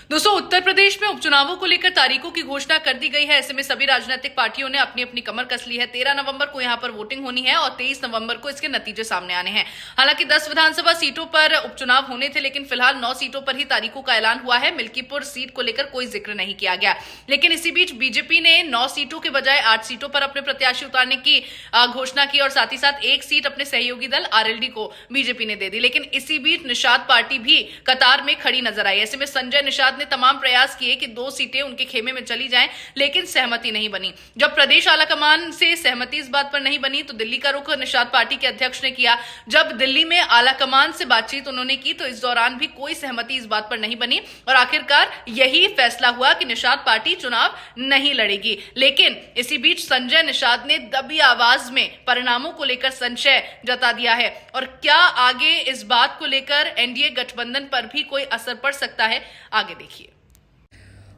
दोस्तों, उत्तर प्रदेश में उपचुनावों को लेकर तारीखों की घोषणा कर दी गई है। ऐसे में सभी राजनीतिक पार्टियों ने अपनी अपनी कमर कस ली है। 13 नवंबर को यहां पर वोटिंग होनी है और 23 नवंबर को इसके नतीजे सामने आने हैं। हालांकि 10 विधानसभा सीटों पर उपचुनाव होने थे, लेकिन फिलहाल 9 सीटों पर ही तारीखों का ऐलान हुआ है। मिल्कीपुर सीट को लेकर कोई जिक्र नहीं किया गया, लेकिन इसी बीच बीजेपी ने 9 सीटों के बजाय 8 सीटों पर अपने प्रत्याशी उतारने की घोषणा की और साथ ही साथ एक सीट अपने सहयोगी दल आरएलडी को बीजेपी ने दे दी। लेकिन इसी बीच निषाद पार्टी भी कतार में खड़ी नजर आई। ऐसे में संजय निषाद ने तमाम प्रयास किए कि 2 सीटें उनके खेमे में चली जाएं, लेकिन सहमति नहीं बनी। जब प्रदेश आलाकमान से सहमति इस बात पर नहीं बनी तो दिल्ली का रुख निषाद पार्टी के अध्यक्ष ने किया। जब दिल्ली में आलाकमान से बातचीत उन्होंने की तो इस दौरान भी कोई सहमति इस बात पर नहीं बनी और आखिरकार यही फैसला हुआ कि निषाद पार्टी चुनाव नहीं लड़ेगी। लेकिन इसी बीच संजय निषाद ने दबी आवाज में परिणामों को लेकर संशय जता दिया है। और क्या आगे इस बात को लेकर एनडीए गठबंधन पर भी कोई असर पड़ सकता है, आगे देखिए।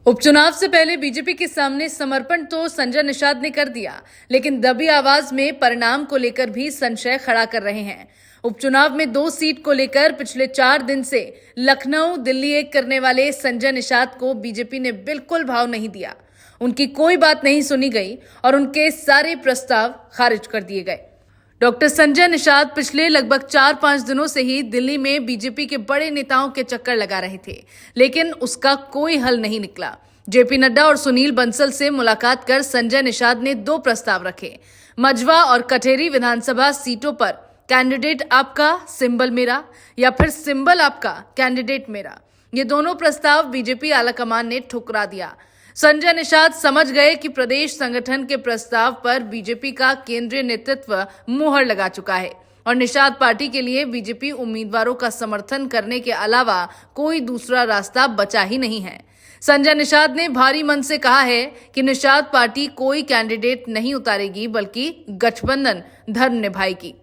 उपचुनाव से पहले बीजेपी के सामने समर्पण तो संजय निषाद ने कर दिया, लेकिन दबी आवाज में परिणाम को लेकर भी संशय खड़ा कर रहे हैं। उपचुनाव में 2 सीट को लेकर पिछले 4 दिन से लखनऊ दिल्ली एक करने वाले संजय निषाद को बीजेपी ने बिल्कुल भाव नहीं दिया। उनकी कोई बात नहीं सुनी गई और उनके सारे प्रस्ताव खारिज कर दिए गए। डॉक्टर संजय निषाद पिछले लगभग 4-5 दिनों से ही दिल्ली में बीजेपी के बड़े नेताओं के चक्कर लगा रहे थे, लेकिन उसका कोई हल नहीं निकला। जेपी नड्डा और सुनील बंसल से मुलाकात कर संजय निषाद ने 2 प्रस्ताव रखे। मझवा और कटेरी विधानसभा सीटों पर कैंडिडेट आपका सिंबल मेरा या फिर सिंबल आपका कैंडिडेट मेरा, ये दोनों प्रस्ताव बीजेपी आलाकमान ने ठुकरा दिया। संजय निषाद समझ गए कि प्रदेश संगठन के प्रस्ताव पर बीजेपी का केंद्रीय नेतृत्व मुहर लगा चुका है और निषाद पार्टी के लिए बीजेपी उम्मीदवारों का समर्थन करने के अलावा कोई दूसरा रास्ता बचा ही नहीं है। संजय निषाद ने भारी मन से कहा है कि निषाद पार्टी कोई कैंडिडेट नहीं उतारेगी, बल्कि गठबंधन धर्म निभाएगी।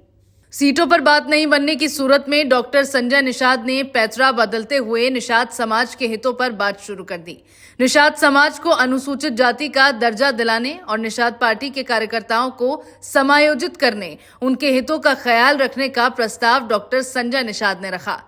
सीटों पर बात नहीं बनने की सूरत में डॉक्टर संजय निषाद ने पैतरा बदलते हुए निषाद समाज के हितों पर बात शुरू कर दी। निषाद समाज को अनुसूचित जाति का दर्जा दिलाने और निषाद पार्टी के कार्यकर्ताओं को समायोजित करने, उनके हितों का ख्याल रखने का प्रस्ताव डॉक्टर संजय निषाद ने रखा।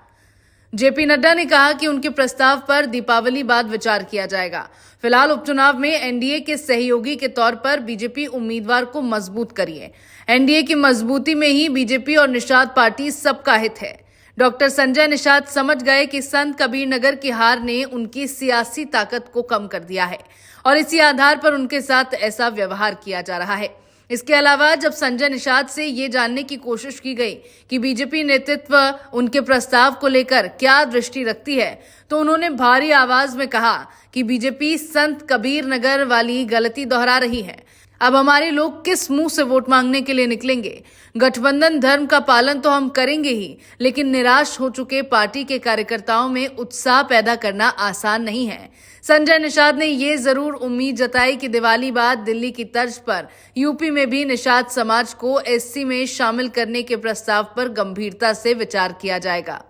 जेपी नड्डा ने कहा कि उनके प्रस्ताव पर दीपावली बाद विचार किया जाएगा। फिलहाल उपचुनाव में एनडीए के सहयोगी के तौर पर बीजेपी उम्मीदवार को मजबूत करिए। एनडीए की मजबूती में ही बीजेपी और निषाद पार्टी सबका हित है। डॉक्टर संजय निषाद समझ गए कि संत कबीर नगर की हार ने उनकी सियासी ताकत को कम कर दिया है और इसी आधार पर उनके साथ ऐसा व्यवहार किया जा रहा है। इसके अलावा जब संजय निषाद से ये जानने की कोशिश की गई कि बीजेपी नेतृत्व उनके प्रस्ताव को लेकर क्या दृष्टि रखती है, तो उन्होंने भारी आवाज में कहा कि बीजेपी संत कबीर नगर वाली गलती दोहरा रही है। अब हमारे लोग किस मुंह से वोट मांगने के लिए निकलेंगे? गठबंधन धर्म का पालन तो हम करेंगे ही, लेकिन निराश हो चुके पार्टी के कार्यकर्ताओं में उत्साह पैदा करना आसान नहीं है। संजय निषाद ने ये जरूर उम्मीद जताई कि दिवाली बाद दिल्ली की तर्ज पर यूपी में भी निषाद समाज को एससी में शामिल करने के प्रस्ताव पर गंभीरता से विचार किया जाएगा।